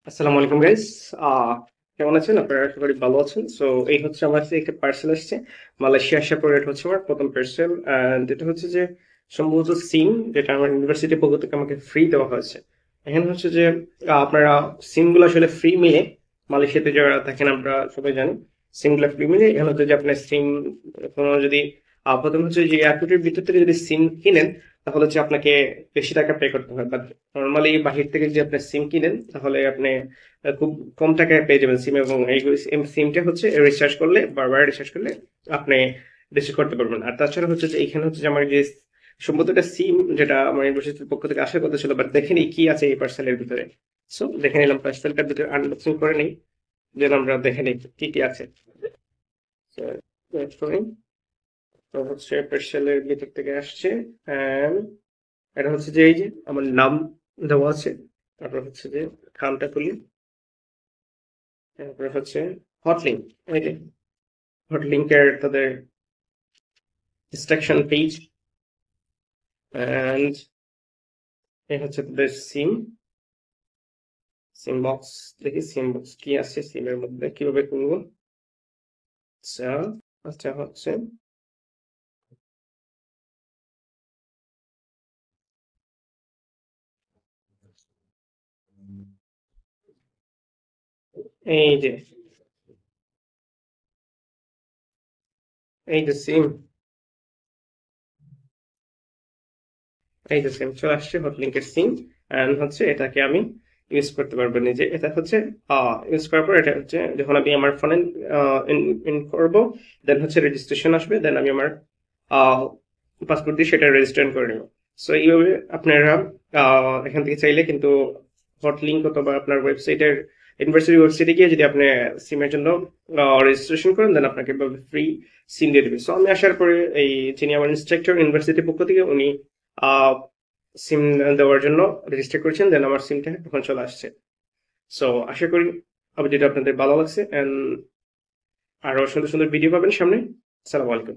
আসসালামু আলাইকুম গাইস। কেমন আছেন আপনারা? আশা করি ভালো আছেন। সো এই হচ্ছে আমার কাছে একটা পার্সেল আসছে। মালয়েশিয়া আসার পরে এটা হচ্ছে আমার প্রথম পার্সেল, এন্ড এটা হচ্ছে যে সম্ভবত সিম, যেটা আমার ইউনিভার্সিটির পক্ষ থেকে আমাকে ফ্রি দেওয়া হয়েছে। এখানে হচ্ছে যে আপনারা সিম গুলো আসলে ফ্রি মিলে, মালয়েশিয়াতে যারা থাকেন আমরা সবাই জানি, সিম গুলো ফ্রি মিলে। এখানে হচ্ছে যে আপনার সিম কোনো যদি প্রথম হচ্ছে যে এয়ারপোর্টের ভিতর থেকে যদি সিম কিনেন, তাহলে হচ্ছে আপনাকে বেশি টাকা পে করতে হয়। বাট নর্মালি বাহির থেকে যদি আপনি সিম কিনেন, তাহলে আপনি খুব কম টাকায় পেয়ে যাবেন সিম। এবং এই সিমটা হচ্ছে রিচার্জ করলে, বারবার রিচার্জ করলে আপনি রিচার্জ করতে পারবেন। আর তাছাড়া হচ্ছে যে এখানে হচ্ছে যে আমার যে সম্ভবত একটা সিম, যেটা আমার ইউনিভার্সিটির পক্ষ থেকে আসার কথা ছিল, বাট দেখেনি কি আছে এই পার্সেলের ভিতরে। সো দেখে নিলাম, পার্সেলটার ভিতরে আনবক্সিং করে নেই, যেন আমরা দেখে নিই কি কি আছে। So, wait for it. তো হচ্ছে পার্সেলের ভিতর থেকে আসছে। And এটা হচ্ছে যে এই যে আমার নাম দেওয়া আছে। তারপর হচ্ছে যে খামটা খুলি, তারপরে হচ্ছে হটলিঙ্ক। এই যে হটলিঙ্কের তাদের ইনস্ট্রাকশন পেজ, এন্ড এই হচ্ছে তাদের সিম সিম বক্স। দেখি সিম বক্স কি আছে, সিমের মধ্যে কিভাবে খুলবো। আচ্ছা, আচ্ছা হচ্ছে এই যে এই যে সিম এই যে সিম চলে আসছে, হটলিঙ্কের সিম। এন্ড হচ্ছে এটাকে আমি ইউজ করতে পারবো নিজে। এটা হচ্ছে ইউজ করার পর, এটা হচ্ছে যখন আমি আমার ফোনে ইন করবো, দেন হচ্ছে রেজিস্ট্রেশন আসবে, দেন আমি আমার পাসপোর্ট দিয়ে সেটা রেজিস্টার করে নেব। সো এইভাবে আপনারা এখান থেকে চাইলে কিন্তু হটলিঙ্ক অথবা আপনার ওয়েবসাইটের, ইউনিভার্সিটি ওয়েবসাইটে গিয়ে যদি আপনি সিমের জন্য রেজিস্ট্রেশন করেন, দেন আপনাকে ফ্রি সিম দিয়ে দেবে। সো আমি আসার পরে এই যিনি আমার ইনস্ট্রাক্টর ইউনিভার্সিটির পক্ষ থেকে, উনি সিম দেওয়ার জন্য রেজিস্টার করেছেন, দেন আমার সিমটা এখন চলে আসছে। সো আশা করি আপডেট আপনাদের ভালো লাগছে, এন্ড আরো সুন্দর সুন্দর ভিডিও পাবেন সামনে। আসসালামু আলাইকুম।